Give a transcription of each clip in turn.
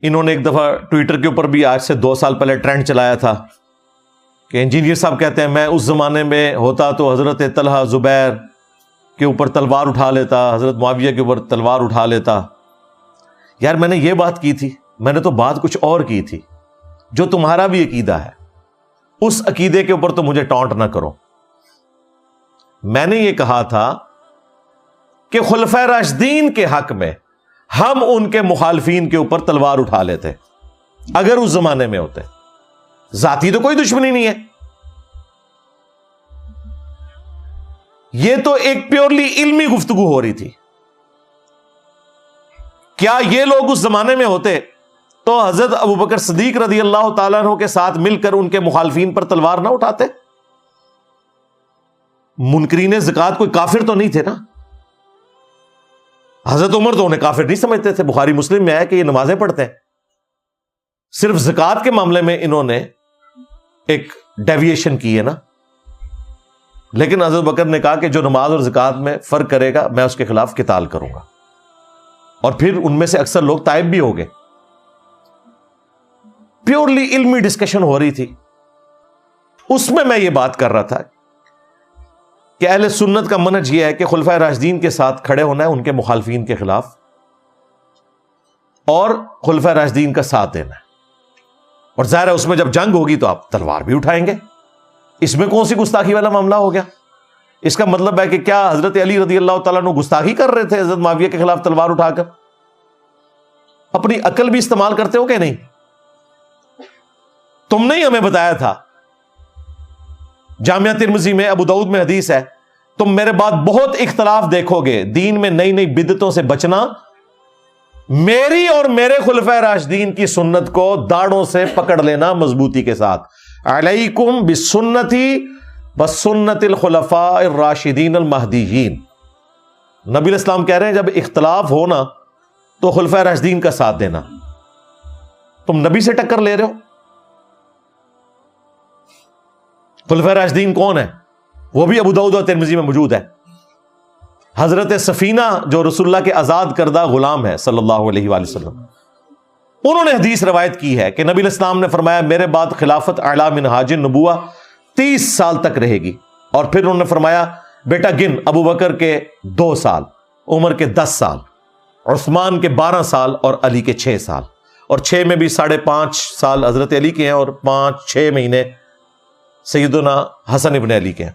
انہوں نے ایک دفعہ ٹویٹر کے اوپر بھی آج سے 2 سال پہلے ٹرینڈ چلایا تھا کہ انجینئر صاحب کہتے ہیں میں اس زمانے میں ہوتا تو حضرت طلحہ زبیر کے اوپر تلوار اٹھا لیتا، حضرت معاویہ کے اوپر تلوار اٹھا لیتا۔ یار میں نے یہ بات کی تھی، میں نے تو بات کچھ اور کی تھی، جو تمہارا بھی عقیدہ ہے اس عقیدے کے اوپر تو مجھے ٹانٹ نہ کرو۔ میں نے یہ کہا تھا کہ خلفائے راشدین کے حق میں ہم ان کے مخالفین کے اوپر تلوار اٹھا لیتے اگر اس زمانے میں ہوتے، ذاتی تو کوئی دشمنی نہیں ہے، یہ تو ایک پیورلی علمی گفتگو ہو رہی تھی۔ کیا یہ لوگ اس زمانے میں ہوتے تو حضرت ابوبکر صدیق رضی اللہ تعالیٰ عنہ کے ساتھ مل کر ان کے مخالفین پر تلوار نہ اٹھاتے؟ منکرین زکوٰۃ کوئی کافر تو نہیں تھے نا، حضرت عمر تو انہیں کافر نہیں سمجھتے تھے، بخاری مسلم میں ہے کہ یہ نمازیں پڑھتے ہیں، صرف زکوٰۃ کے معاملے میں انہوں نے ایک ڈیویشن کی ہے نا، لیکن حضرت بکر نے کہا کہ جو نماز اور زکوٰۃ میں فرق کرے گا میں اس کے خلاف قتال کروں گا، اور پھر ان میں سے اکثر لوگ تائب بھی ہو گئے۔ پیورلی علمی ڈسکشن ہو رہی تھی، اس میں یہ بات کر رہا تھا کہ اہل سنت کا منہج یہ ہے کہ خلفائے راشدین کے ساتھ کھڑے ہونا ہے ان کے مخالفین کے خلاف، اور خلفائے راشدین کا ساتھ دینا ہے، اور ظاہر ہے اس میں جب جنگ ہوگی تو آپ تلوار بھی اٹھائیں گے، اس میں کون سی گستاخی والا معاملہ ہو گیا؟ اس کا مطلب ہے کہ کیا حضرت علی رضی اللہ تعالیٰ عنہ گستاخی کر رہے تھے حضرت معاویہ کے خلاف تلوار اٹھا کر؟ اپنی عقل بھی استعمال کرتے ہو کہ نہیں؟ تم نے ہی ہمیں بتایا تھا، جامعہ ترمذی میں ابو داؤد میں حدیث ہے، تم میرے بعد بہت اختلاف دیکھو گے، دین میں نئی نئی بدعتوں سے بچنا، میری اور میرے خلفائے راشدین کی سنت کو داڑوں سے پکڑ لینا مضبوطی کے ساتھ، علیکم بسنتی بسنت الخلفاء الراشدین المہدیین۔ نبی علیہ السلام کہہ رہے ہیں جب اختلاف ہونا تو خلفائے راشدین کا ساتھ دینا، تم نبی سے ٹکر لے رہے ہو۔ خلفائے راشدین کون ہے؟ وہ بھی ابو داؤد اور ترمذی میں موجود ہے۔ حضرت سفینہ جو رسول اللہ کے آزاد کردہ غلام ہے صلی اللہ علیہ وآلہ وسلم، انہوں نے حدیث روایت کی ہے کہ نبی علیہ السلام نے فرمایا میرے بعد خلافت اعلی منہاج النبوہ 30 سال تک رہے گی، اور پھر انہوں نے فرمایا بیٹا گن، ابو بکر کے 2 سال، عمر کے 10 سال، عثمان کے 12 سال اور علی کے 6 سال، اور 6 میں بھی 5.5 سال حضرت علی کے ہیں اور 5-6 مہینے سیدنا حسن ابن علی کے ہیں۔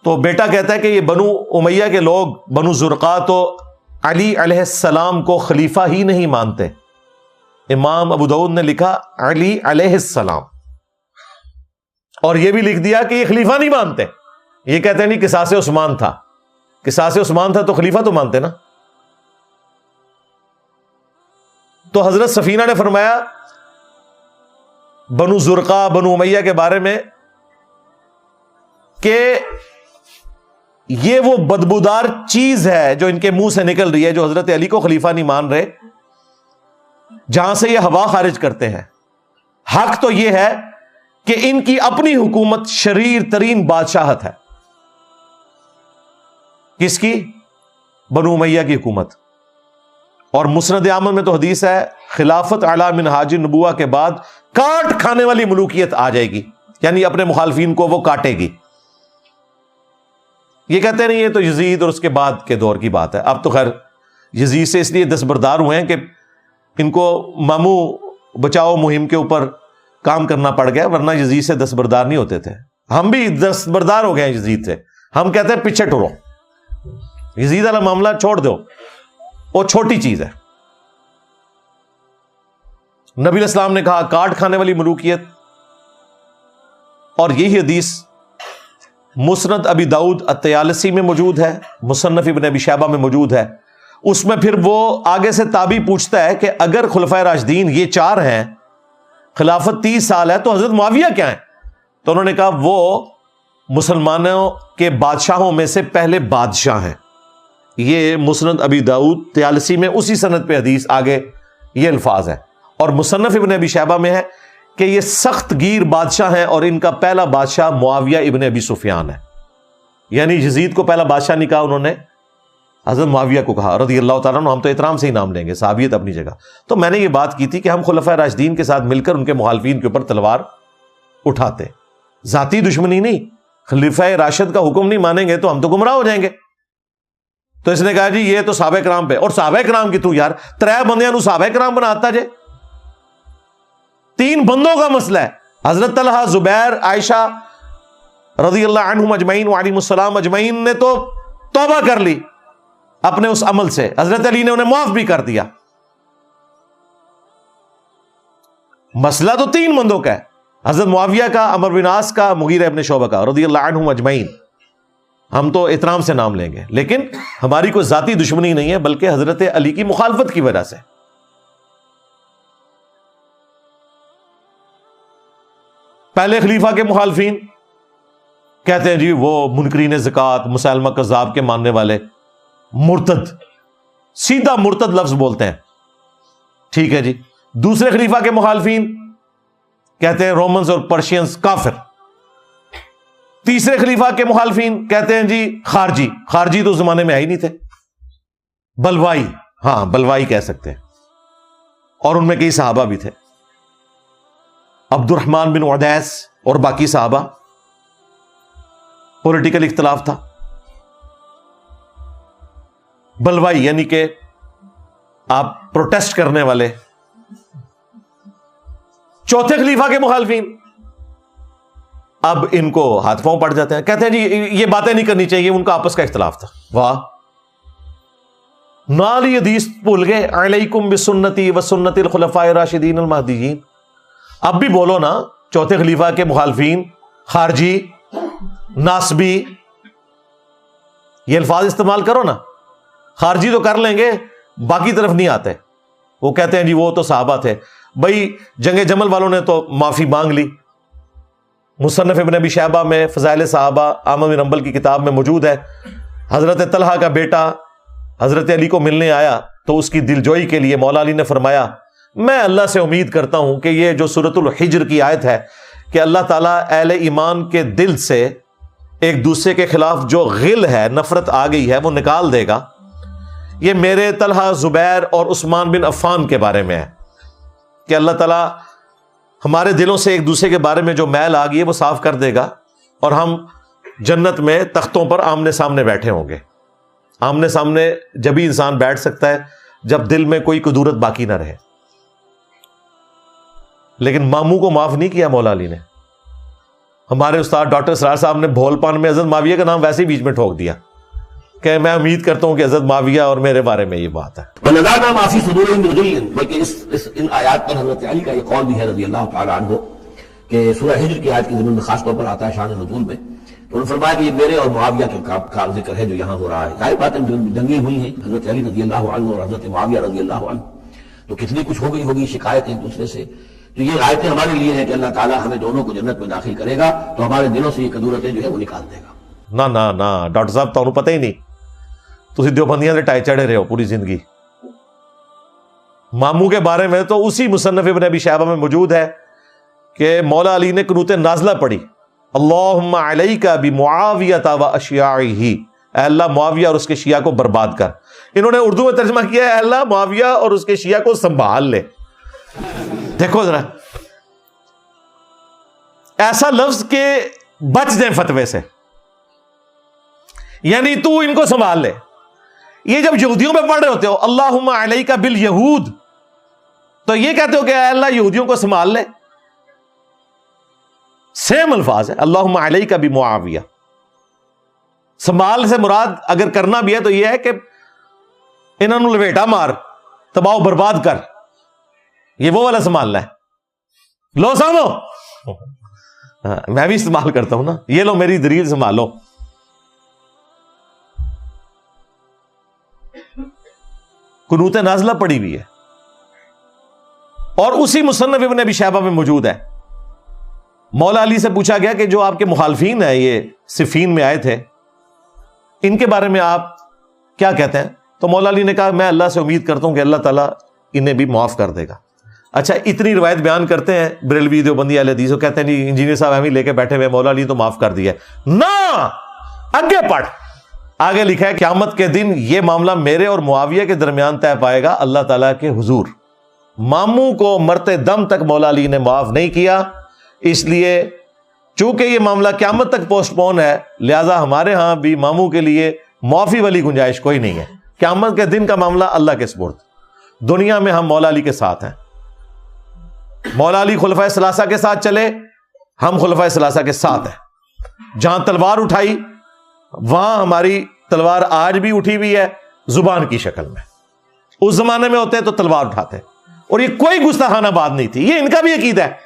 تو بیٹا کہتا ہے کہ یہ بنو امیہ کے لوگ، بنو زرقا، تو علی علیہ السلام کو خلیفہ ہی نہیں مانتے۔ امام ابو داؤد نے لکھا علی علیہ السلام، اور یہ بھی لکھ دیا کہ یہ خلیفہ نہیں مانتے، یہ کہتے ہیں نہیں قصاص عثمان تھا، قصاص عثمان تھا تو خلیفہ تو مانتے نا۔ تو حضرت سفینہ نے فرمایا بنو زرقا، بنو امیہ کے بارے میں کہ یہ وہ بدبودار چیز ہے جو ان کے منہ سے نکل رہی ہے، جو حضرت علی کو خلیفہ نہیں مان رہے، جہاں سے یہ ہوا خارج کرتے ہیں۔ حق تو یہ ہے کہ ان کی اپنی حکومت شریر ترین بادشاہت ہے۔ کس کی؟ بنو امیہ کی حکومت۔ اور مسند احمد میں تو حدیث ہے خلافت اعلی منہاج النبوہ کے بعد کاٹ کھانے والی ملوکیت آ جائے گی، یعنی اپنے مخالفین کو وہ کاٹے گی۔ یہ کہتے نہیں یہ تو یزید اور اس کے بعد کے دور کی بات ہے، اب تو خیر یزید سے اس لیے دستبردار ہوئے ہیں کہ ان کو مامو بچاؤ مہم کے اوپر کام کرنا پڑ گیا، ورنہ یزید سے دستبردار نہیں ہوتے تھے۔ ہم بھی دستبردار ہو گئے ہیں یزید سے، ہم کہتے ہیں پیچھے ٹرو، یزید والا معاملہ چھوڑ دو، وہ چھوٹی چیز ہے۔ نبی علیہ السلام نے کہا کاٹ کھانے والی ملوکیت، اور یہی حدیث مسند ابی داؤد الطیالسی میں موجود ہے، مصنف ابن ابی شیبہ میں موجود ہے۔ اس میں پھر وہ آگے سے تابعی پوچھتا ہے کہ اگر خلفائے راشدین یہ 4 ہیں، خلافت 30 سال ہے، تو حضرت معاویہ کیا ہیں؟ تو انہوں نے کہا وہ مسلمانوں کے بادشاہوں میں سے پہلے بادشاہ ہیں۔ یہ مسند ابی داؤد طیالسی میں اسی سند پہ حدیث آگے یہ الفاظ ہے، اور مصنف ابن ابی شیبہ میں ہے کہ یہ سخت گیر بادشاہ ہیں، اور ان کا پہلا بادشاہ معاویہ ابن ابی سفیان ہے، یعنی یزید کو پہلا بادشاہ نہیں کہا انہوں نے، حضرت معاویہ کو کہا رضی اللہ تعالیٰ عنہ، ہم تو احترام سے ہی نام لیں گے، صحابیت اپنی جگہ. تو میں نے یہ بات کی تھی کہ ہم خلفائے راشدین کے ساتھ مل کر ان کے مخالفین کے اوپر تلوار اٹھاتے، ذاتی دشمنی نہیں. خلیفہ راشد کا حکم نہیں مانیں گے تو ہم تو گمراہ ہو جائیں گے. تو اس نے کہا جی یہ تو صحابہ کرام پہ، اور صحابہ کرام کی تو یار 3 بندیاں نو صحابہ کرام بناتا جے. 3 بندوں کا مسئلہ ہے، حضرت طلحہ، زبیر، عائشہ رضی اللہ عنہم اجمعین وعلیہم السلام اجمعین نے تو توبہ کر لی اپنے اس عمل سے، حضرت علی نے انہیں معاف بھی کر دیا. مسئلہ تو 3 بندوں کا ہے، حضرت معاویہ کا، عمرو بن عاص کا، مغیرہ ابن شعبہ کا رضی اللہ عنہم اجمعین. ہم تو احترام سے نام لیں گے، لیکن ہماری کوئی ذاتی دشمنی نہیں ہے، بلکہ حضرت علی کی مخالفت کی وجہ سے. پہلے خلیفہ کے مخالفین کہتے ہیں جی وہ منکرین زکوٰۃ، مسلمہ کذاب کے ماننے والے، مرتد، سیدھا مرتد لفظ بولتے ہیں. ٹھیک ہے جی. دوسرے خلیفہ کے مخالفین کہتے ہیں رومنز اور پرشینز کافر. تیسرے خلیفہ کے مخالفین کہتے ہیں جی خارجی. خارجی تو اس زمانے میں آئی نہیں تھے، بلوائی، ہاں بلوائی کہہ سکتے ہیں. اور ان میں کئی صحابہ بھی تھے، عبد الرحمن بن عدیس اور باقی صحابہ. پولیٹیکل اختلاف تھا. بلوائی یعنی کہ آپ پروٹیسٹ کرنے والے. چوتھے خلیفہ کے مخالفین اب ان کو ہاتھ پاؤں پڑ جاتے ہیں، کہتے ہیں جی یہ باتیں نہیں کرنی چاہیے، ان کا آپس کا اختلاف تھا. واہ، نالی حدیث بھول گئے. علیکم بسنتی وسنت الخلفاء الراشدین المہدیین. اب بھی بولو نا، چوتھے خلیفہ کے مخالفین، خارجی، ناسبی، یہ الفاظ استعمال کرو نا. خارجی تو کر لیں گے، باقی طرف نہیں آتے. وہ کہتے ہیں جی وہ تو صحابہ تھے. بھائی جنگ جمل والوں نے تو معافی مانگ لی. مصنف ابن ابی شیبہ میں فضائل صحابہ احمد بن حنبل کی کتاب میں موجود ہے. حضرت طلحہ کا بیٹا حضرت علی کو ملنے آیا تو اس کی دلجوئی کے لیے مولا علی نے فرمایا میں اللہ سے امید کرتا ہوں کہ یہ جو سورۃ الحجر کی آیت ہے کہ اللہ تعالیٰ اہل ایمان کے دل سے ایک دوسرے کے خلاف جو غل ہے، نفرت آ گئی ہے، وہ نکال دے گا. یہ میرے طلحہ، زبیر اور عثمان بن عفان کے بارے میں ہے کہ اللہ تعالیٰ ہمارے دلوں سے ایک دوسرے کے بارے میں جو میل آ گئی ہے وہ صاف کر دے گا، اور ہم جنت میں تختوں پر آمنے سامنے بیٹھے ہوں گے. آمنے سامنے جبھی انسان بیٹھ سکتا ہے جب دل میں کوئی کدورت باقی نہ رہے. لیکن ماموں کو معاف نہیں کیا مولا علی نے. ہمارے استاد ڈاکٹر سرار صاحب نے بھول پان میں حضرت معاویہ کا نام ویسے ہی بیچ میں ٹھوک دیا کہ میں امید کرتا ہوں کہ حضرت معاویہ اور میرے بارے میں یہ بات ہے. وَنَزَعْنَا مَا فِي صُدُورِهِم مِّن غِلٍّ، بلکہ ان آیات پر حضرت علی کا یہ قول بھی ہے رضی اللہ تعالیٰ عنہ کہ سورہ حجر کی آیت کی ضمن میں خاص طور پر آتا ہے شان نزول میں. تو انہوں نے فرمایا کہ یہ میرے اور معاویہ کے کا ذکر ہے جو یہاں ہو رہا ہے. ظاہر بات ہے جنگیں ہوئی ہیں حضرت علی رضی اللہ عنہ اور حضرت معاویہ رضی اللہ عنہ، تو کتنی کچھ ہو گئی ہوگی شکایت ایک دوسرے سے. تو یہ آیتیں ہمارے لیے ہیں کہ اللہ تعالیٰ ہمیں دونوں کو جنت میں داخل کرے گا تو ہمارے دلوں سے یہ کدورتیں جو ہے وہ نکال دے گا. نہ نہ نہ ڈاکٹر صاحب تمہیں پتہ ہی نہیں، تسی دیوبندیاں دے ٹائے چڑھے رہے ہو پوری زندگی. ماموں کے بارے میں تو اسی مصنف ابن ابی شیبہ میں موجود ہے کہ مولا علی نے قنوت نازلہ پڑھی، اللہم علیک بمعاویہ و اشیاعہ، اے اللہ معاویہ اور اس کے شیعہ کو برباد کر. انہوں نے اردو میں ترجمہ کیا ہے اے اللہ معاویہ اور اس کے شیعہ کو سنبھال لے. دیکھو ذرا، ایسا لفظ کہ بچ جائیں فتوے سے، یعنی تو ان کو سنبھال لے. یہ جب یہودیوں پہ پڑھ رہے ہوتے ہو اللہم علیک بالیہود، تو یہ کہتے ہو کہ اے اللہ یہودیوں کو سنبھال لے. سیم الفاظ ہے، اللہم علیک بمعاویہ. سنبھال سے مراد اگر کرنا بھی ہے تو یہ ہے کہ انہوں نے لپیٹا مار، تباہ و برباد کر، یہ وہ والا سنبھالنا ہے. لو سامو، میں بھی استعمال کرتا ہوں نا، یہ لو میری دلیل سنبھالو. قنوت نازلہ پڑی ہوئی ہے اور اسی مصنف ابن ابی شیبہ میں موجود ہے. مولا علی سے پوچھا گیا کہ جو آپ کے مخالفین ہیں یہ صفین میں آئے تھے، ان کے بارے میں آپ کیا کہتے ہیں؟ تو مولا علی نے کہا میں اللہ سے امید کرتا ہوں کہ اللہ تعالیٰ انہیں بھی معاف کر دے گا. اچھا اتنی روایت بیان کرتے ہیں بریلوی دیوبندی اہل حدیث، کہتے ہیں جی انجینئر صاحب ہمیں لے کے بیٹھے ہوئے مولا علی تو معاف کر دیا. نہ، آگے پڑھ. آگے لکھا ہے قیامت کے دن یہ معاملہ میرے اور معاویہ کے درمیان طے پائے گا اللہ تعالیٰ کے حضور۔ ماموں کو مرتے دم تک مولا علی نے معاف نہیں کیا، اس لیے چونکہ یہ معاملہ قیامت تک پوسٹ پون ہے، لہذا ہمارے ہاں بھی ماموں کے لیے معافی والی گنجائش کوئی نہیں ہے۔ قیامت کے دن کا معاملہ اللہ کے سپرد، دنیا میں ہم مولا علی کے ساتھ ہیں۔ مولا علی خلفائے ثلاثہ کے ساتھ چلے، ہم خلفائے ثلاثہ کے ساتھ ہیں۔ جہاں تلوار اٹھائی وہاں ہماری تلوار آج بھی اٹھی ہوئی ہے، زبان کی شکل میں۔ اس زمانے میں ہوتے تو تلوار اٹھاتے، اور یہ کوئی گستاخانہ بات نہیں تھی، یہ ان کا بھی عقیدہ ہے۔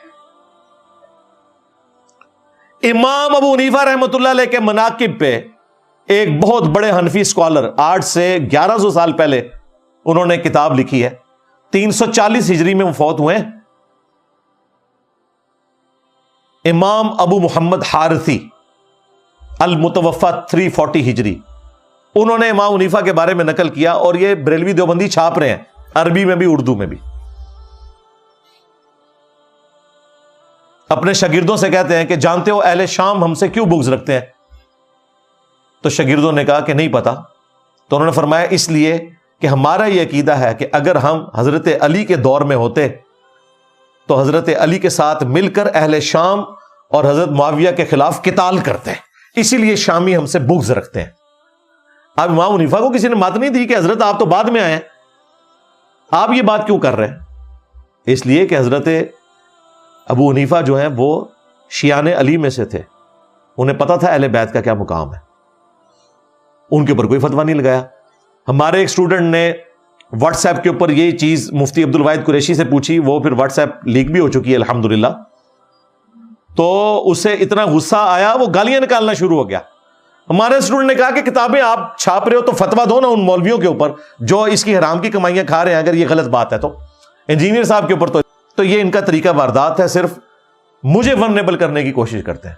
امام ابو حنیفہ رحمۃ اللہ علیہ کے مناقب پہ ایک بہت بڑے حنفی اسکالر، آج سے 1100 سال پہلے انہوں نے کتاب لکھی ہے، 340 ہجری میں وہ فوت ہوئے ہیں۔ امام ابو محمد حارثی المتوفا 340 ہجری، انہوں نے امام حنیفہ کے بارے میں نقل کیا، اور یہ بریلوی دیوبندی چھاپ رہے ہیں، عربی میں بھی اردو میں بھی۔ اپنے شاگردوں سے کہتے ہیں کہ جانتے ہو اہل شام ہم سے کیوں بغض رکھتے ہیں؟ تو شاگردوں نے کہا کہ نہیں پتا۔ تو انہوں نے فرمایا اس لیے کہ ہمارا یہ عقیدہ ہے کہ اگر ہم حضرت علی کے دور میں ہوتے تو حضرت علی کے ساتھ مل کر اہل شام اور حضرت معاویہ کے خلاف قتال کرتے ہیں، اسی لیے شامی ہم سے بغض رکھتے ہیں۔ اب امام حنیفہ کو کسی نے مات نہیں دی کہ حضرت آپ تو بعد میں آئے ہیں، آپ یہ بات کیوں کر رہے ہیں؟ اس لیے کہ حضرت ابو حنیفہ جو ہیں وہ شیعان علی میں سے تھے، انہیں پتا تھا اہل بیت کا کیا مقام ہے، ان کے اوپر کوئی فتویٰ نہیں لگایا۔ ہمارے ایک اسٹوڈنٹ نے واٹس ایپ کے اوپر یہ چیز مفتی عبد الواحد قریشی سے پوچھی، وہ پھر واٹس ایپ لیک بھی ہو چکی ہے الحمدللہ، تو اسے اتنا غصہ آیا وہ گالیاں نکالنا شروع ہو گیا۔ ہمارے اسٹوڈنٹ نے کہا کہ کتابیں آپ چھاپ رہے ہو تو فتویٰ دو نا ان مولویوں کے اوپر جو اس کی حرام کی کمائیاں کھا رہے ہیں، اگر یہ غلط بات ہے تو۔ انجینئر صاحب کے اوپر تو یہ ان کا طریقہ واردات ہے، صرف مجھے ورنیبل کرنے کی کوشش کرتے ہیں۔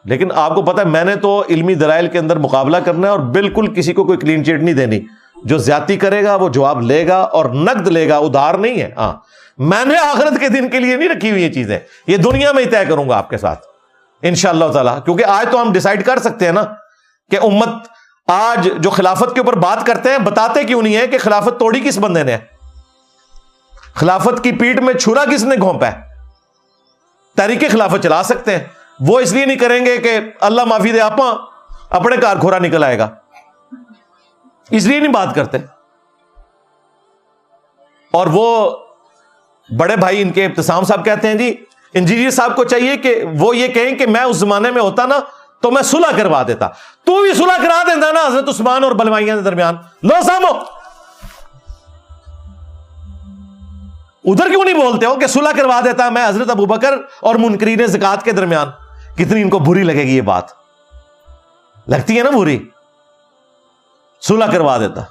لیکن آپ کو پتا ہے میں نے تو علمی دلائل کے اندر مقابلہ کرنا ہے، اور بالکل کسی کو کوئی کلین چٹ نہیں دینی۔ جو زیادتی کرے گا وہ جواب لے گا، اور نقد لے گا، ادھار نہیں ہے۔ ہاں میں نے آخرت کے دن کے لیے نہیں رکھی ہوئی یہ چیزیں، یہ دنیا میں ہی طے کروں گا آپ کے ساتھ انشاءاللہ تعالی، کیونکہ آج تو ہم ڈیسائیڈ کر سکتے ہیں نا کہ امت آج جو خلافت کے اوپر بات کرتے ہیں بتاتے کیوں نہیں ہے کہ خلافت توڑی کس بندے نے، خلافت کی پیٹھ میں چھرا کس نے گھونپا ہے۔ تحریک خلافت چلا سکتے ہیں، وہ اس لیے نہیں کریں گے کہ اللہ معافی دے آپ اپنے کار کھورا نکل آئے گا، اس لیے نہیں بات کرتے۔ اور وہ بڑے بھائی ان کے ابتسام صاحب کہتے ہیں جی انجینئر صاحب کو چاہیے کہ وہ یہ کہیں کہ میں اس زمانے میں ہوتا نا تو میں صلح کروا دیتا۔ تو بھی صلح کرا دیتا نا حضرت عثمان اور بلوائیاں کے درمیان، لو سامو ادھر کیوں نہیں بولتے ہو کہ صلح کروا دیتا میں حضرت ابوبکر اور منکرین زکات کے درمیان؟ کتنی ان کو بری لگے گی یہ بات، لگتی ہے نا بری۔ صلح کروا دیتا،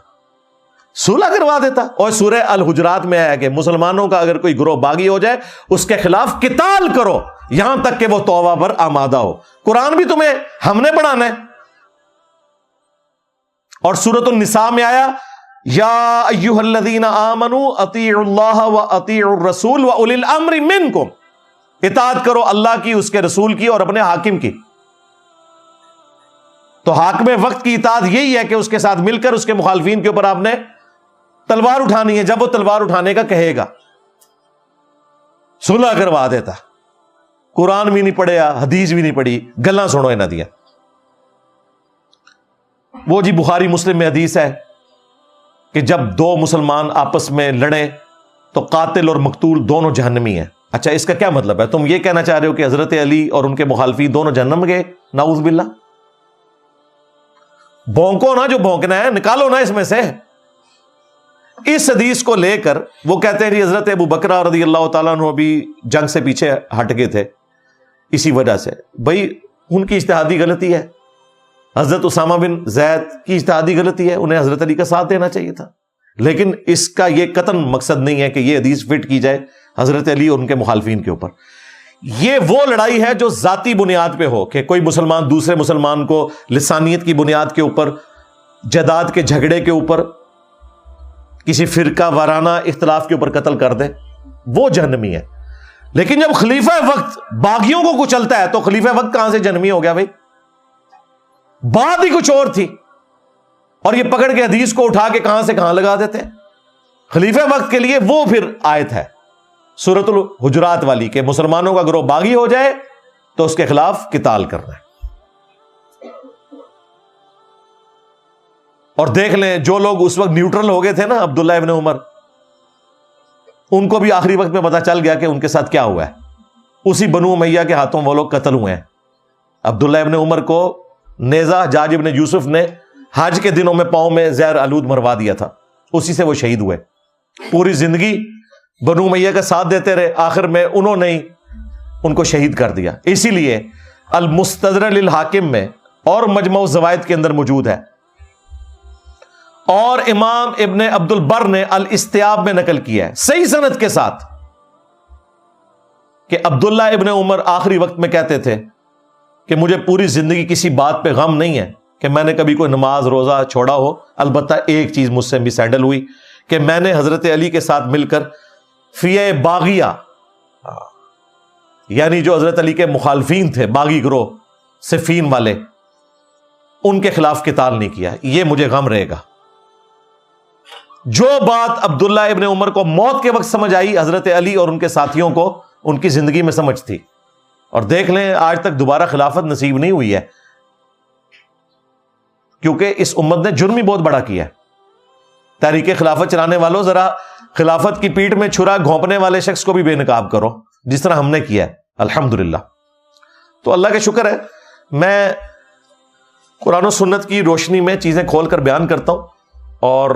صلح کروا دیتا۔ اور سورہ الحجرات میں آیا کہ مسلمانوں کا اگر کوئی گروہ باغی ہو جائے اس کے خلاف قتال کرو یہاں تک کہ وہ توبہ پر آمادہ ہو۔ قرآن بھی تمہیں ہم نے پڑھانا ہے۔ اور سورۃ النساء میں آیا یا ایھا الذین آمنوا اطیعوا اللہ واطیعوا الرسول واولی الامر منکم، اطاعت کرو اللہ کی، اس کے رسول کی، اور اپنے حاکم کی۔ تو حاکم وقت کی اطاعت یہی ہے کہ اس کے ساتھ مل کر اس کے مخالفین کے اوپر آپ نے تلوار اٹھانی ہے جب وہ تلوار اٹھانے کا کہے گا۔ صلح کروا دیتا، قرآن بھی نہیں پڑھیا، حدیث بھی نہیں پڑھی، گلاں سنو انہاں دیاں۔ وہ جی بخاری مسلم میں حدیث ہے کہ جب دو مسلمان آپس میں لڑیں تو قاتل اور مقتول دونوں جہنمی ہیں۔ اچھا اس کا کیا مطلب ہے؟ تم یہ کہنا چاہ رہے ہو کہ حضرت علی اور ان کے مخالفین دونوں جہنم گئے؟ نعوذ باللہ۔ بھونکو نا جو بھونکنا ہے، نکالو نا اس میں سے۔ اس حدیث کو لے کر وہ کہتے ہیں جی حضرت ابو بکر رضی اللہ تعالیٰ عنہ بھی جنگ سے پیچھے ہٹ گئے تھے اسی وجہ سے۔ بھائی ان کی اجتہادی غلطی ہے، حضرت اسامہ بن زید کی اجتہادی غلطی ہے، انہیں حضرت علی کا ساتھ دینا چاہیے تھا۔ لیکن اس کا یہ قطعاً مقصد نہیں ہے کہ یہ حدیث فٹ کی جائے حضرت علی اور ان کے مخالفین کے اوپر۔ یہ وہ لڑائی ہے جو ذاتی بنیاد پہ ہو کہ کوئی مسلمان دوسرے مسلمان کو لسانیت کی بنیاد کے اوپر، جائیداد کے جھگڑے کے اوپر، کسی فرقہ وارانہ اختلاف کے اوپر قتل کر دے، وہ جہنمی ہے۔ لیکن جب خلیفہ وقت باغیوں کو کچلتا ہے تو خلیفہ وقت کہاں سے جہنمی ہو گیا بھائی؟ بات ہی کچھ اور تھی۔ اور یہ پکڑ کے حدیث کو اٹھا کے کہاں سے کہاں لگا دیتے ہیں. خلیفہ وقت کے لیے وہ پھر آیت ہے سورۃ الحجرات والی کہ مسلمانوں کا گروہ باغی ہو جائے تو اس کے خلاف قتال کرنا ہے. اور دیکھ لیں جو لوگ اس وقت نیوٹرل ہو گئے تھے نا، عبداللہ ابن عمر، ان کو بھی آخری وقت میں پتا چل گیا کہ ان کے ساتھ کیا ہوا ہے. اسی بنو امیہ کے ہاتھوں وہ لوگ قتل ہوئے ہیں. عبداللہ ابن عمر کو نیزہ حجاج ابن یوسف نے حج کے دنوں میں پاؤں میں زہر آلود مروا دیا تھا، اسی سے وہ شہید ہوئے. پوری زندگی بنو امیہ کا ساتھ دیتے رہے، آخر میں انہوں نے ان کو شہید کر دیا. اسی لیے المستدرک للحاکم میں اور مجمع الزوائد کے اندر موجود ہے، اور امام ابن عبد البر نے الاستیاب میں نقل کیا ہے صحیح سند کے ساتھ کہ عبداللہ ابن عمر آخری وقت میں کہتے تھے کہ مجھے پوری زندگی کسی بات پہ غم نہیں ہے کہ میں نے کبھی کوئی نماز روزہ چھوڑا ہو. البتہ ایک چیز مجھ سے مس ہینڈل ہوئی کہ میں نے حضرت علی کے ساتھ مل کر فیہ باغیہ، یعنی جو حضرت علی کے مخالفین تھے، باغی گروہ صفین والے، ان کے خلاف قتال نہیں کیا. یہ مجھے غم رہے گا. جو بات عبداللہ ابن عمر کو موت کے وقت سمجھ آئی، حضرت علی اور ان کے ساتھیوں کو ان کی زندگی میں سمجھ تھی. اور دیکھ لیں آج تک دوبارہ خلافت نصیب نہیں ہوئی ہے، کیونکہ اس امت نے جرم ہی بہت بڑا کیا ہے. تحریک خلافت چلانے والوں، ذرا خلافت کی پیٹھ میں چھرا گھونپنے والے شخص کو بھی بے نقاب کرو، جس طرح ہم نے کیا ہے الحمدللہ. تو اللہ کا شکر ہے میں قرآن و سنت کی روشنی میں چیزیں کھول کر بیان کرتا ہوں، اور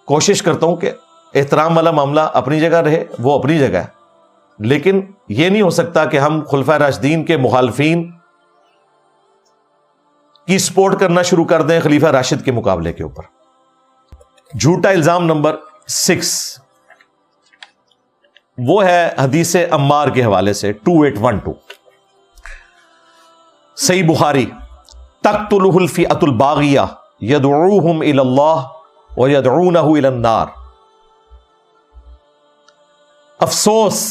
کوشش کرتا ہوں کہ احترام والا معاملہ اپنی جگہ رہے، وہ اپنی جگہ ہے. لیکن یہ نہیں ہو سکتا کہ ہم خلفائے راشدین کے مخالفین کی سپورٹ کرنا شروع کر دیں خلیفہ راشد کے مقابلے کے اوپر. جھوٹا الزام نمبر 6 وہ ہے حدیث عمار کے حوالے سے 2812 صحیح بخاری، تقتلہ الفئۃ الباغیہ یدعوہم الی اللہ ویدعونہ الی النار. افسوس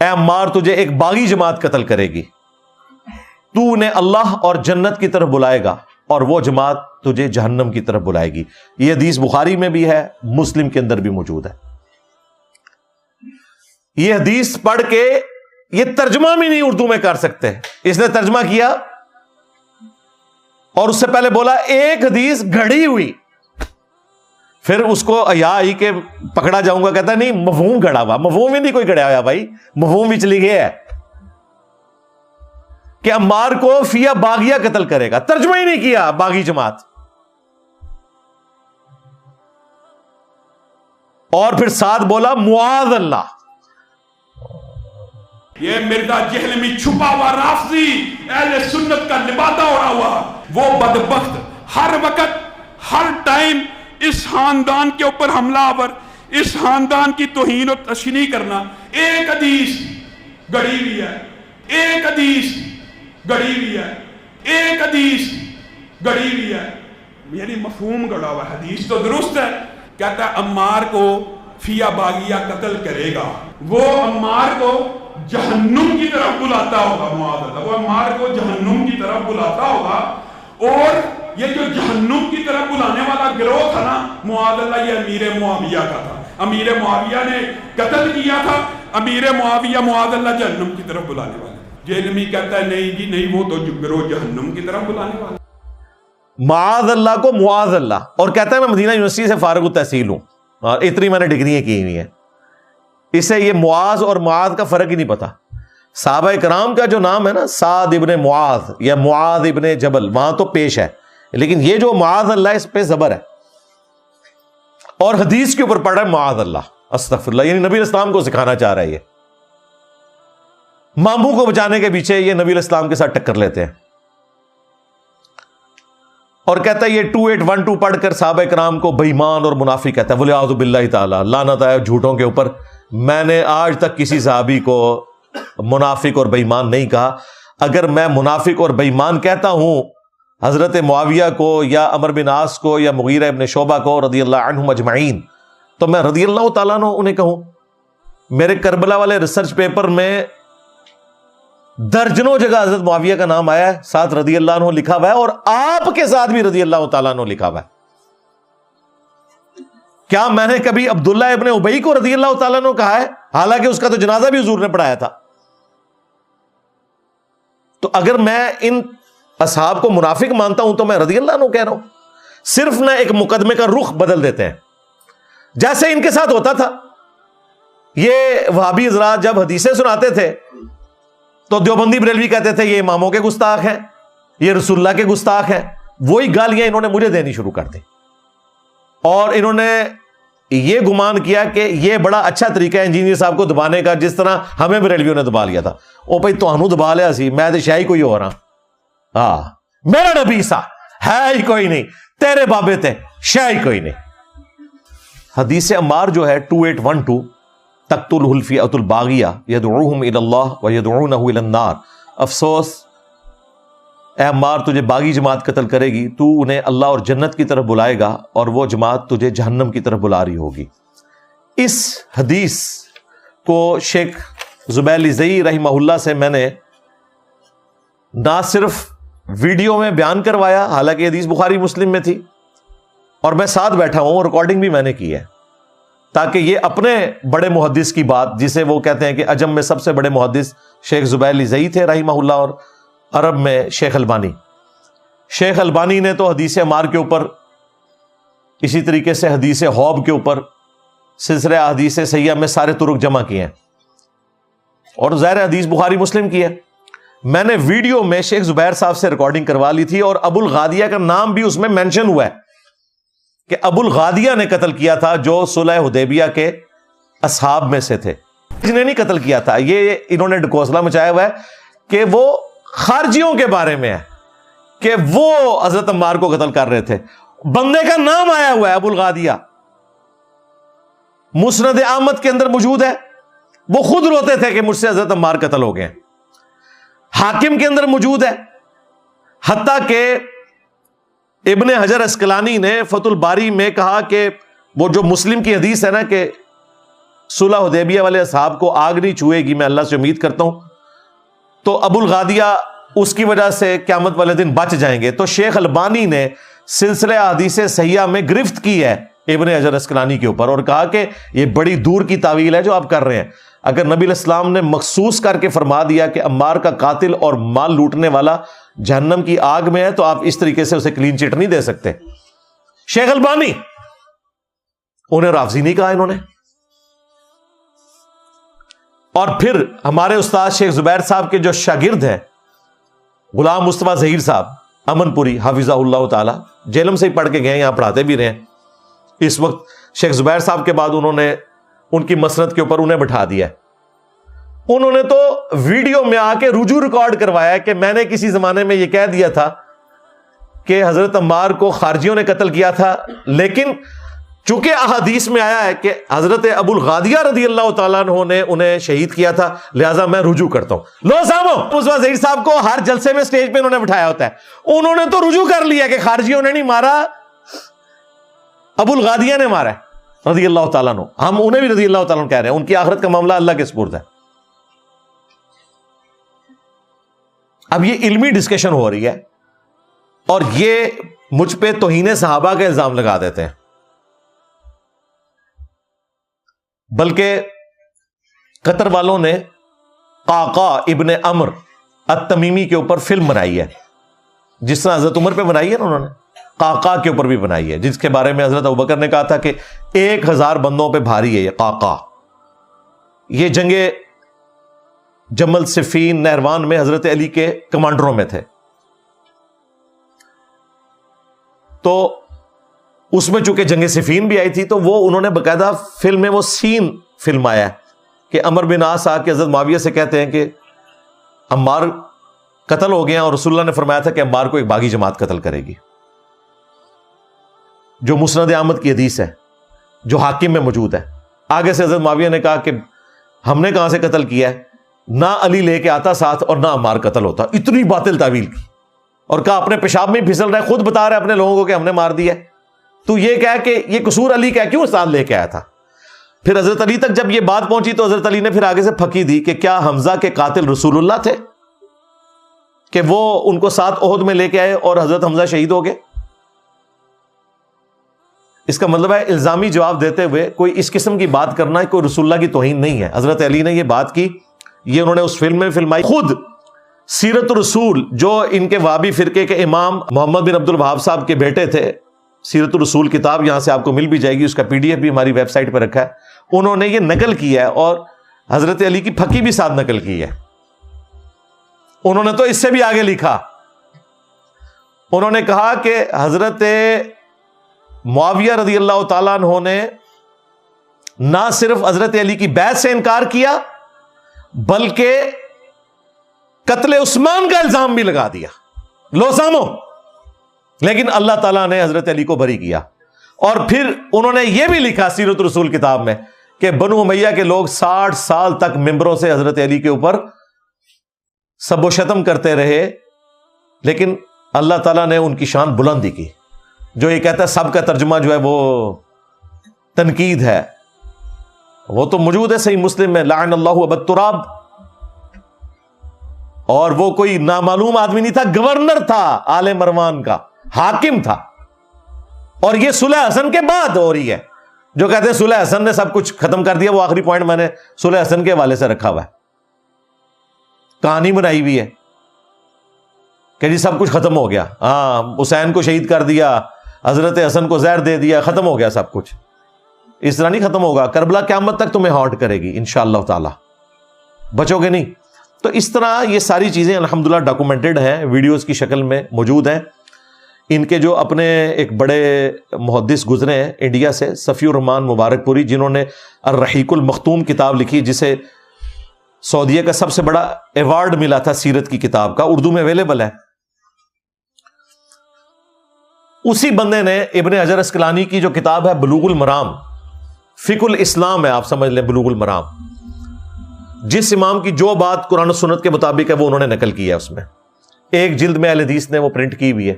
اے عمار، تجھے ایک باغی جماعت قتل کرے گی، تو انہیں اللہ اور جنت کی طرف بلائے گا، اور وہ جماعت تجھے جہنم کی طرف بلائے گی. یہ حدیث بخاری میں بھی ہے، مسلم کے اندر بھی موجود ہے. یہ حدیث پڑھ کے یہ ترجمہ بھی نہیں اردو میں کر سکتے. اس نے ترجمہ کیا اور اس سے پہلے بولا ایک حدیث گھڑی ہوئی، پھر اس کو حیا آئی کہ پکڑا جاؤں گا، کہتا نہیں مفہوم گھڑا ہوا. مفہوم ہی نہیں کوئی گھڑا ہوا بھائی، مفہوم بھی چلی گیا ہے کہ عمار کو فیہ باغیہ قتل کرے گا. ترجمہ ہی نہیں کیا باغی جماعت. اور پھر ساتھ بولا معاذ اللہ. یہ مرزا جہلمی چھپا ہوا رافضی اہل سنت کا لبادہ اڑا ہوا، وہ بدبخت ہر وقت ہر ٹائم اس خاندان کے اوپر حملہ آور، اس خاندان کی توہین و تشنیع کرنا. ایک حدیث گڑی ہوئی ہے، ایک حدیث گڑی ہوئی ہے، ایک حدیث گڑی ہوئی ہے، یعنی مفہوم گڑا ہوا. حدیث تو درست ہے، کہتا ہے عمار کو فیہ باغیہ قتل کرے گا، وہ عمار کو جہنم کی طرف بلاتا ہوگا. معاذ اللہ، وہ عمار کو جہنم کی طرف بلاتا ہوگا. اور یہ جو جہنم کی طرف بلانے والا گروہ تھا نا، معاذ اللہ، یہ امیر معاویہ کا تھا. امیر معاویہ نے قتل کیا تھا. امیر معاویہ معاذ اللہ جہنم کی طرف بلانے والا. جہلمی کہتا ہے نہیں جی نہیں، وہ تو گروہ جہنم کی طرف بلانے والا. معاذ اللہ کو معاذ اللہ، اور کہتا ہے میں مدینہ یونیورسٹی سے فارغ التحصیل ہوں اور اتنی میں نے ڈگریاں کی ہوئی ہیں. اسے یہ معاذ اور معاذ کا فرق ہی نہیں پتا. صحابہ کرام کا جو نام ہے نا، سعد ابن معاذ یا معاذ ابن جبل، وہاں تو پیش ہے، لیکن یہ جو معاذ اللہ اس پہ زبر ہے، اور حدیث کے اوپر پڑھ رہا ہے معاذ اللہ، استغفر اللہ. یعنی نبی اسلام کو سکھانا چاہ رہا ہے. یہ ماموں کو بچانے کے پیچھے یہ نبی اسلام کے ساتھ ٹکر لیتے ہیں. اور کہتا ہے یہ 2812 پڑھ کر صحابہ کرام کو بے ایمان اور منافق کہتا ہے. وَلِعَاذُ بِاللَّهِ تعالی، لعنت ہے جھوٹوں کے اوپر. میں نے آج تک کسی صحابی کو منافق اور بے ایمان نہیں کہا. اگر میں منافق اور بے ایمان کہتا ہوں حضرت معاویہ کو یا عمر بن عاص کو یا مغیرہ ابن شعبہ کو رضی اللہ عنہم اجمعین، تو میں رضی اللہ تعالیٰ عنہ انہیں کہوں. میرے کربلا والے ریسرچ پیپر میں درجنوں جگہ حضرت معاویہ کا نام آیا ہے، ساتھ رضی اللہ عنہ لکھا ہوا ہے، اور آپ کے ساتھ بھی رضی اللہ تعالیٰ عنہ لکھا ہوا ہے۔ کیا میں نے کبھی عبداللہ ابن ابی کو رضی اللہ تعالیٰ عنہ کہا ہے؟ حالانکہ اس کا تو جنازہ بھی حضور نے پڑھایا تھا۔ تو اگر میں ان اصحاب کو منافق مانتا ہوں تو میں رضی اللہ عنہ کہہ رہا ہوں۔ صرف نہ ایک مقدمے کا رخ بدل دیتے ہیں، جیسے ان کے ساتھ ہوتا تھا۔ یہ وہابی حضرات جب حدیثیں سناتے تھے تو دیوبندی بریلوی کہتے تھے یہ اماموں کے گستاخ ہیں، یہ رسول اللہ کے گستاخ ہیں۔ وہی گالیاں انہوں نے مجھے دینی شروع کر دی، اور انہوں نے یہ گمان کیا کہ یہ بڑا اچھا طریقہ ہے انجینئر صاحب کو دبانے کا، جس طرح ہمیں بریلویوں نے دبا لیا تھا۔ او بھائی تہانوں دبا لیا سی، میں تو شاہی کوئی ہو رہا ہاں، میرا نبی سا ہے ہی کوئی نہیں، تیرے بابے تھے شاہی کوئی نہیں۔ حدیث عمار جو ہے 2812 تقتلہ الفئۃ الباغیہ یدعوہم الی اللہ ویدعونہ الی النار، افسوس اے عمار تجھے باغی جماعت قتل کرے گی، تو انہیں اللہ اور جنت کی طرف بلائے گا اور وہ جماعت تجھے جہنم کی طرف بلا رہی ہوگی۔ اس حدیث کو شیخ زبیر زئی رحمہ اللہ سے میں نے نہ صرف ویڈیو میں بیان کروایا، حالانکہ حدیث بخاری مسلم میں تھی، اور میں ساتھ بیٹھا ہوں، ریکارڈنگ بھی میں نے کی ہے، تاکہ یہ اپنے بڑے محدث کی بات، جسے وہ کہتے ہیں کہ عجم میں سب سے بڑے محدث شیخ زبیر زئی تھے رحمہ اللہ، اور عرب میں شیخ البانی نے تو حدیث عمار کے اوپر، اسی طریقے سے حدیث حوب کے اوپر سلسلہ حدیث صحیحہ میں سارے طرق جمع کیے ہیں، اور ظاہر حدیث بخاری مسلم کی ہے۔ میں نے ویڈیو میں شیخ زبیر صاحب سے ریکارڈنگ کروا لی تھی، اور ابو الغادیہ کا نام بھی اس میں مینشن ہوا ہے کہ ابو الغادیہ نے قتل کیا تھا، جو صلح حدیبیہ کے اصحاب میں سے تھے۔ جنہیں نہیں قتل کیا تھا، یہ انہوں نے ڈکوسلا مچایا ہوا ہے کہ وہ خارجیوں کے بارے میں ہے کہ وہ حضرت عمار کو قتل کر رہے تھے۔ بندے کا نام آیا ہوا ہے ابو الغادیہ، مسند احمد کے اندر موجود ہے، وہ خود روتے تھے کہ مجھ سے حضرت عمار قتل ہو گئے۔ حاکم کے اندر موجود ہے، حتیٰ کہ ابن حجر اسقلانی نے فتح الباری میں کہا کہ وہ جو مسلم کی حدیث ہے نا کہ صلح حدیبیہ والے اصحاب کو آگ نہیں چھوئے گی، میں اللہ سے امید کرتا ہوں، تو ابو الغادیہ اس کی وجہ سے قیامت والے دن بچ جائیں گے۔ تو شیخ البانی نے سلسلہ حدیث صحیحہ میں گرفت کی ہے ابن حجر اسقلانی کے اوپر، اور کہا کہ یہ بڑی دور کی تعویل ہے جو آپ کر رہے ہیں۔ اگر نبی علیہ السلام نے مخصوص کر کے فرما دیا کہ عمار کا قاتل اور مال لوٹنے والا جہنم کی آگ میں ہے، تو آپ اس طریقے سے اسے کلین چٹ نہیں دے سکتے۔ شیخ البانی، انہیں رافضی نہیں کہا انہوں نے۔ اور پھر ہمارے استاد شیخ زبیر صاحب کے جو شاگرد ہیں غلام مصطفیٰ ظہیر صاحب امن پوری حافظہ اللہ تعالی، جیلم سے ہی پڑھ کے گئے، یہاں پڑھاتے بھی رہے۔ اس وقت شیخ زبیر صاحب کے بعد انہوں نے ان کی مسند کے اوپر انہیں بٹھا دیا۔ انہوں نے تو ویڈیو میں آ کے رجوع ریکارڈ کروایا کہ میں نے کسی زمانے میں یہ کہہ دیا تھا کہ حضرت عمار کو خارجیوں نے قتل کیا تھا، لیکن چونکہ احادیث میں آیا ہے کہ حضرت ابو الغادیہ رضی اللہ تعالیٰ عنہ نے انہیں شہید کیا تھا، لہٰذا میں رجوع کرتا ہوں۔ لو سامو، مصطفیٰ ظہیر صاحب کو ہر جلسے میں سٹیج پہ انہوں نے بٹھایا ہوتا ہے، انہوں نے تو رجوع کر لیا کہ خارجیوں نے نہیں مارا، ابو الغادیہ نے مارا ہے رضی اللہ تعالیٰ عنہ۔ ہم انہیں بھی رضی اللہ تعالیٰ عنہ کہہ رہے ہیں، ان کی آخرت کا معاملہ اللہ کے سپرد ہے۔ اب یہ علمی ڈسکشن ہو رہی ہے، اور یہ مجھ پہ توہین صحابہ کا الزام لگا دیتے ہیں، بلکہ قطر والوں نے قعقاع ابن عمرو التمیمی کے اوپر فلم بنائی ہے، جس طرح حضرت عمر پہ بنائی ہے نا، انہوں نے قعقاع کے اوپر بھی بنائی ہے، جس کے بارے میں حضرت ابوبکر نے کہا تھا کہ 1000 بندوں پہ بھاری ہے یہ قعقاع۔ یہ جنگ جمل صفین نہروان میں حضرت علی کے کمانڈروں میں تھے، تو اس میں چونکہ جنگ صفین بھی آئی تھی، تو وہ انہوں نے باقاعدہ فلم میں وہ سین فلم آیا کہ عمر بن عاص آ کے حضرت معاویہ سے کہتے ہیں کہ عمار قتل ہو گیا، اور رسول اللہ نے فرمایا تھا کہ عمار کو ایک باغی جماعت قتل کرے گی، جو مسند احمد کی حدیث ہے، جو حاکم میں موجود ہے۔ آگے سے حضرت معاویہ نے کہا کہ ہم نے کہاں سے قتل کیا ہے، نہ علی لے کے آتا ساتھ اور نہ عمار قتل ہوتا۔ اتنی باطل تعویل کی، اور کہا اپنے پیشاب میں پھسل رہا ہے، خود بتا رہا ہے اپنے لوگوں کو کہ ہم نے مار دیا ہے، تو یہ کہا کہ یہ قصور علی کا کیوں ساتھ لے کے آیا تھا۔ پھر حضرت علی تک جب یہ بات پہنچی تو حضرت علی نے پھر آگے سے پھکی دی کہ کیا حمزہ کے قاتل رسول اللہ تھے؟ کہ وہ ان کو ساتھ احد میں لے کے آئے اور حضرت حمزہ شہید ہو گئے؟ اس کا مطلب ہے الزامی جواب دیتے ہوئے کوئی اس قسم کی بات کرنا کوئی رسول اللہ کی توہین نہیں ہے. حضرت علی نے یہ بات کی، یہ انہوں نے اس فلم میں فلمائی. خود سیرت الرسول جو ان کے وہابی فرقے کے امام محمد بن عبد الوہاب صاحب کے بیٹے تھے، سیرت الرسول کتاب یہاں سے آپ کو مل بھی جائے گی، اس کا PDF بھی ہماری ویب سائٹ پہ رکھا ہے. انہوں نے یہ نقل کیا ہے اور حضرت علی کی پھکی بھی ساتھ نقل کی ہے. انہوں نے تو اس سے بھی آگے لکھا، انہوں نے کہا کہ حضرت معاویہ رضی اللہ تعالیٰ عنہ نے نہ صرف حضرت علی کی بیعت سے انکار کیا بلکہ قتل عثمان کا الزام بھی لگا دیا. لو سامو، لیکن اللہ تعالیٰ نے حضرت علی کو بری کیا. اور پھر انہوں نے یہ بھی لکھا سیرت الرسول کتاب میں کہ بنو امیہ کے لوگ 60 سال تک ممبروں سے حضرت علی کے اوپر سب و شتم کرتے رہے، لیکن اللہ تعالیٰ نے ان کی شان بلندی کی. جو یہ کہتا ہے سب کا ترجمہ جو ہے وہ تنقید ہے، وہ تو موجود ہے صحیح مسلم میں، لعن اللہ ابا التراب. اور وہ کوئی نامعلوم آدمی نہیں تھا، گورنر تھا آل مروان کا، حاکم تھا. اور یہ صلح حسن کے بعد ہو رہی ہے. جو کہتے ہیں صلح حسن نے سب کچھ ختم کر دیا، وہ آخری پوائنٹ میں نے صلح حسن کے حوالے سے رکھا ہوا ہے، کہانی بنائی ہوئی ہے کہ جی سب کچھ ختم ہو گیا. ہاں، حسین کو شہید کر دیا، حضرت حسن کو زہر دے دیا، ختم ہو گیا سب کچھ. اس طرح نہیں ختم ہوگا. کربلا قیامت تک تمہیں ہانٹ کرے گی انشاءاللہ تعالی، بچو گے نہیں. تو اس طرح یہ ساری چیزیں الحمدللہ ڈاکومنٹڈ ہیں، ویڈیوز کی شکل میں موجود ہیں. ان کے جو اپنے ایک بڑے محدث گزرے ہیں انڈیا سے، صفی الرحمان مبارک پوری، جنہوں نے الرحیق المختوم کتاب لکھی، جسے سعودیہ کا سب سے بڑا ایوارڈ ملا تھا سیرت کی کتاب کا، اردو میں اویلیبل ہے. اسی بندے نے ابن حجر اسقلانی کی جو کتاب ہے بلوغ المرام، فقہ الاسلام ہے، آپ سمجھ لیں بلوغ المرام، جس امام کی جو بات قرآن و سنت کے مطابق ہے وہ انہوں نے نقل کی ہے. اس میں ایک جلد میں اہل حدیث نے وہ پرنٹ کی ہوئی ہے.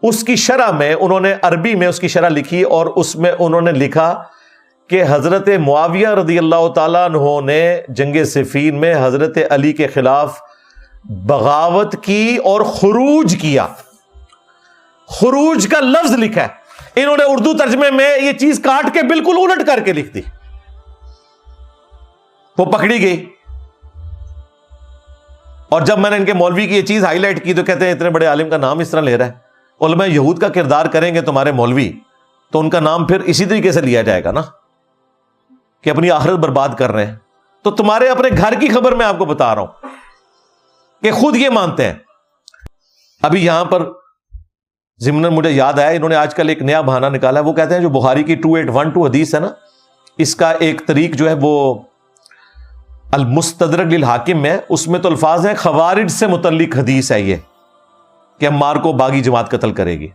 اس کی شرح میں انہوں نے عربی میں اس کی شرح لکھی، اور اس میں انہوں نے لکھا کہ حضرت معاویہ رضی اللہ تعالیٰ عنہ نے جنگ صفین میں حضرت علی کے خلاف بغاوت کی اور خروج کیا. خروج کا لفظ لکھا ہے، انہوں نے اردو ترجمے میں یہ چیز کاٹ کے بالکل الٹ کر کے لکھ دی. وہ پکڑی گئی، اور جب میں نے ان کے مولوی کی یہ چیز ہائی لائٹ کی تو کہتے ہیں اتنے بڑے عالم کا نام اس طرح لے رہا ہے. علماء یہود کا کردار کریں گے تمہارے مولوی تو ان کا نام پھر اسی طریقے سے لیا جائے گا نا، کہ اپنی آخرت برباد کر رہے ہیں. تو تمہارے اپنے گھر کی خبر میں آپ کو بتا رہا ہوں کہ خود یہ مانتے ہیں. ابھی یہاں پر ضمن مجھے یاد آیا، انہوں نے آج کل ایک نیا بہانہ نکالا ہے. وہ کہتے ہیں جو بخاری کی 2812 حدیث ہے نا، اس کا ایک طریق جو ہے وہ المستدرک للحاکم میں، اس میں تو الفاظ ہیں خوارج سے متعلق حدیث ہے یہ، کہ عمار کو باغی جماعت قتل کرے گی.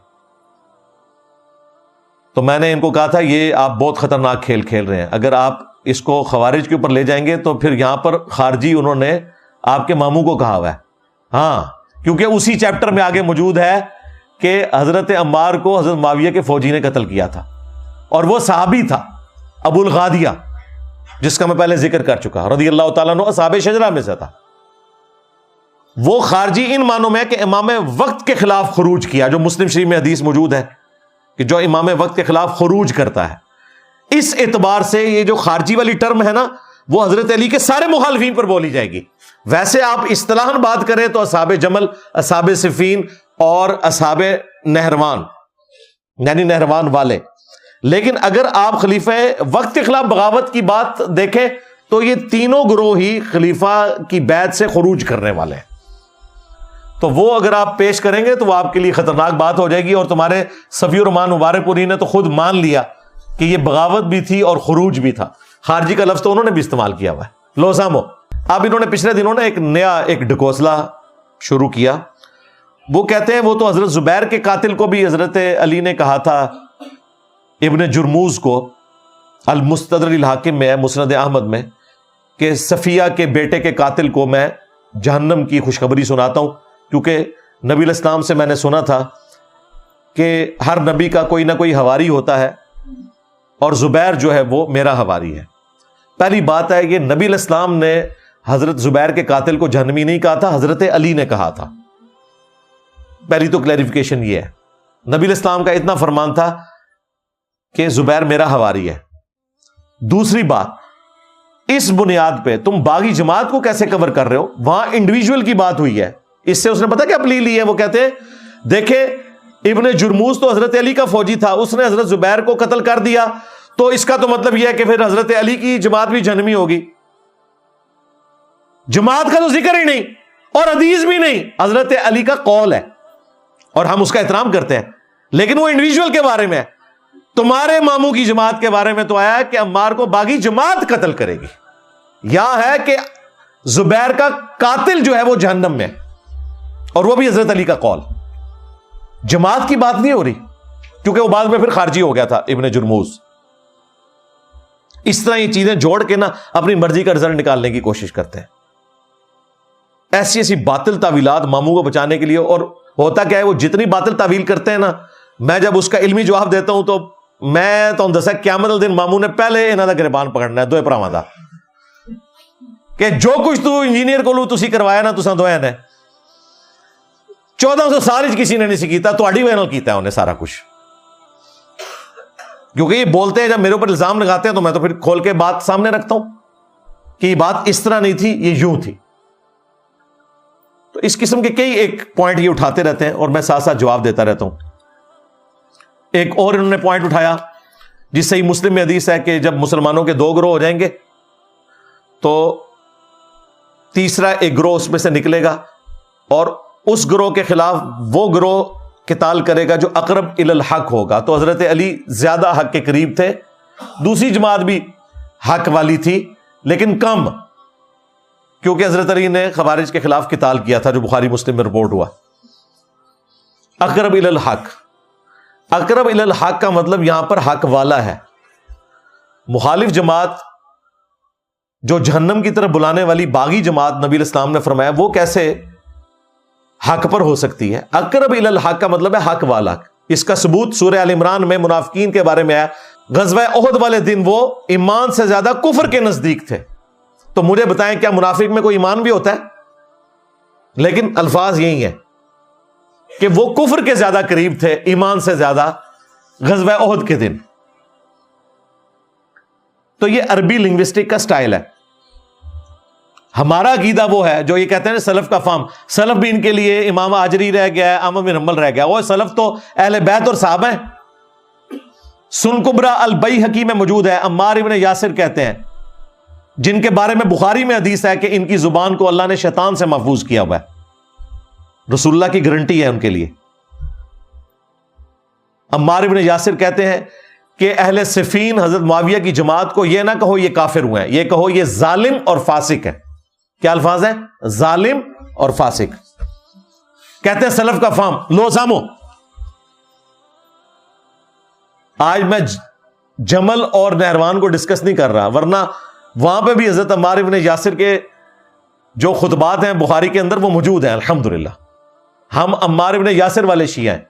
تو میں نے ان کو کہا تھا یہ آپ بہت خطرناک کھیل کھیل رہے ہیں. اگر آپ اس کو خوارج کے اوپر لے جائیں گے تو پھر یہاں پر خارجی انہوں نے آپ کے ماموں کو کہا ہوا ہے. ہاں، کیونکہ اسی چیپٹر میں آگے موجود ہے کہ حضرت عمار کو حضرت معاویہ کے فوجی نے قتل کیا تھا، اور وہ صحابی تھا ابو الغادیہ، جس کا میں پہلے ذکر کر چکا، رضی اللہ تعالیٰ عنہ اصحاب شجرہ میں سے تھا. وہ خارجی ان معنوں میں کہ امام وقت کے خلاف خروج کیا، جو مسلم شریف میں حدیث موجود ہے کہ جو امام وقت کے خلاف خروج کرتا ہے. اس اعتبار سے یہ جو خارجی والی ٹرم ہے نا، وہ حضرت علی کے سارے مخالفین پر بولی جائے گی. ویسے آپ اصطلاحاً بات کریں تو اصحاب جمل، اصحاب صفین اور اصحاب نہروان، یعنی نہروان والے. لیکن اگر آپ خلیفہ وقت کے خلاف بغاوت کی بات دیکھیں تو یہ تینوں گروہ ہی خلیفہ کی بیعت سے خروج کرنے والے ہیں. تو وہ اگر آپ پیش کریں گے تو وہ آپ کے لیے خطرناک بات ہو جائے گی. اور تمہارے صفی الرحمان مبارک پوری نے تو خود مان لیا کہ یہ بغاوت بھی تھی اور خروج بھی تھا. خارجی کا لفظ تو انہوں نے بھی استعمال کیا ہوا ہے. لو سامو، اب انہوں نے پچھلے دنوں نے ایک نیا ڈھکوسلا شروع کیا. وہ کہتے ہیں وہ تو حضرت زبیر کے قاتل کو بھی حضرت علی نے کہا تھا، ابن جرموز کو، المستدرک الحاکم میں ہے مسند احمد میں، کہ صفیہ کے بیٹے کے قاتل کو میں جہنم کی خوشخبری سناتا ہوں، کیونکہ نبی علیہ السلام سے میں نے سنا تھا کہ ہر نبی کا کوئی نہ کوئی حواری ہوتا ہے، اور زبیر جو ہے وہ میرا حواری ہے. پہلی بات ہے یہ نبی علیہ السلام نے حضرت زبیر کے قاتل کو جہنمی نہیں کہا تھا، حضرت علی نے کہا تھا. پہلی تو کلیریفیکیشن یہ ہے. نبی علیہ السلام کا اتنا فرمان تھا کہ زبیر میرا حواری ہے. دوسری بات، اس بنیاد پہ تم باغی جماعت کو کیسے کور کر رہے ہو؟ وہاں انڈیویجول کی بات ہوئی ہے. اس سے اس نے پتا کیا پلی لی ہے؟ وہ کہتے ہیں دیکھیں ابن جرموز تو حضرت علی کا فوجی تھا، اس نے حضرت زبیر کو قتل کر دیا، تو اس کا تو مطلب یہ ہے کہ پھر حضرت علی کی جماعت بھی جہنمی ہوگی. جماعت کا تو ذکر ہی نہیں اور حدیث بھی نہیں، حضرت علی کا قول ہے اور ہم اس کا احترام کرتے ہیں، لیکن وہ انڈیویجول کے بارے میں ہے. تمہارے ماموں کی جماعت کے بارے میں تو آیا ہے کہ عمار کو باغی جماعت قتل کرے گی. یہاں ہے کہ زبیر کا قاتل جو ہے وہ جہنم میں، اور وہ بھی حضرت علی کا قول. جماعت کی بات نہیں ہو رہی، کیونکہ وہ بعد میں پھر خارجی ہو گیا تھا ابن جرموز. اس طرح یہ چیزیں جوڑ کے نا اپنی مرضی کا رزلٹ نکالنے کی کوشش کرتے ہیں. ایسی ایسی باطل تعویلات ماموں کو بچانے کے لیے. اور ہوتا کیا ہے، وہ جتنی باطل تعویل کرتے ہیں نا، میں جب اس کا علمی جواب دیتا ہوں تو میں تو دسا قیامت دن ماموں نے پہلے انہوں نے گربان پکڑنا ہے دوئے پراواں دا کہ جو کچھ تو انجینئر کو تسی کروایا نا تساں دوئے نے 1400 سال کسی نے نہیں سی کیتا، تہاڈی وجہ نال کیتا ہے انہیں سارا کچھ. کیونکہ یہ بولتے ہیں، جب میرے اوپر الزام لگاتے ہیں تو میں تو پھر کھول کے بات سامنے رکھتا ہوں کہ یہ بات اس طرح نہیں تھی، یہ یوں تھی. تو اس قسم کے کئی ایک پوائنٹ یہ اٹھاتے رہتے ہیں اور میں ساتھ ساتھ جواب دیتا رہتا ہوں. ایک اور انہوں نے پوائنٹ اٹھایا جس صحیح مسلم میں حدیث ہے کہ جب مسلمانوں کے 2 گروہ ہو جائیں گے تو تیسرا ایک گروہ اس میں سے نکلے گا اور اس گروہ کے خلاف وہ گروہ قتال کرے گا جو اقرب الی الحق ہوگا. تو حضرت علی زیادہ حق کے قریب تھے، دوسری جماعت بھی حق والی تھی لیکن کم، کیونکہ حضرت علی نے خوارج کے خلاف قتال کیا تھا جو بخاری مسلم میں رپورٹ ہوا. اقرب الی الحق، اقرب الی الحق کا مطلب یہاں پر حق والا ہے. مخالف جماعت جو جہنم کی طرف بلانے والی باغی جماعت نبی علیہ السلام نے فرمایا وہ کیسے حق پر ہو سکتی ہے؟ اقرب الی الحق کا مطلب ہے حق والا. اس کا ثبوت سورہ آل عمران میں منافقین کے بارے میں ہے. غزوہ احد والے دن وہ ایمان سے زیادہ کفر کے نزدیک تھے. تو مجھے بتائیں کیا منافق میں کوئی ایمان بھی ہوتا ہے؟ لیکن الفاظ یہی ہیں کہ وہ کفر کے زیادہ قریب تھے ایمان سے زیادہ غزوہ احد کے دن. تو یہ عربی لنگوسٹک کا سٹائل ہے. ہمارا عقیدہ وہ ہے جو یہ کہتے ہیں سلف کا فہم. سلف بھی ان کے لیے امام آجری رہ گیا ہے، احمد بن حنبل رہ گیا. وہ سلف تو اہل بیت اور صحابہ ہیں. سن کبرا البیہقی میں موجود ہے. عمار ابن یاسر کہتے ہیں جن کے بارے میں بخاری میں حدیث ہے کہ ان کی زبان کو اللہ نے شیطان سے محفوظ کیا ہوا ہے. رسول اللہ کی گارنٹی ہے ان کے لیے. عمار ابن یاسر کہتے ہیں کہ اہل صفین حضرت معاویہ کی جماعت کو یہ نہ کہو یہ کافر ہوئے ہیں، یہ کہو یہ ظالم اور فاسق ہے. کیا الفاظ ہیں؟ ظالم اور فاسق. کہتے ہیں سلف کا فہم لو سامو. آج میں جمل اور نہروان کو ڈسکس نہیں کر رہا، ورنہ وہاں پہ بھی حضرت عمار ابن یاسر کے جو خطبات ہیں بخاری کے اندر وہ موجود ہیں. الحمدللہ ہم عمار ابن یاسر والے شیعہ ہیں.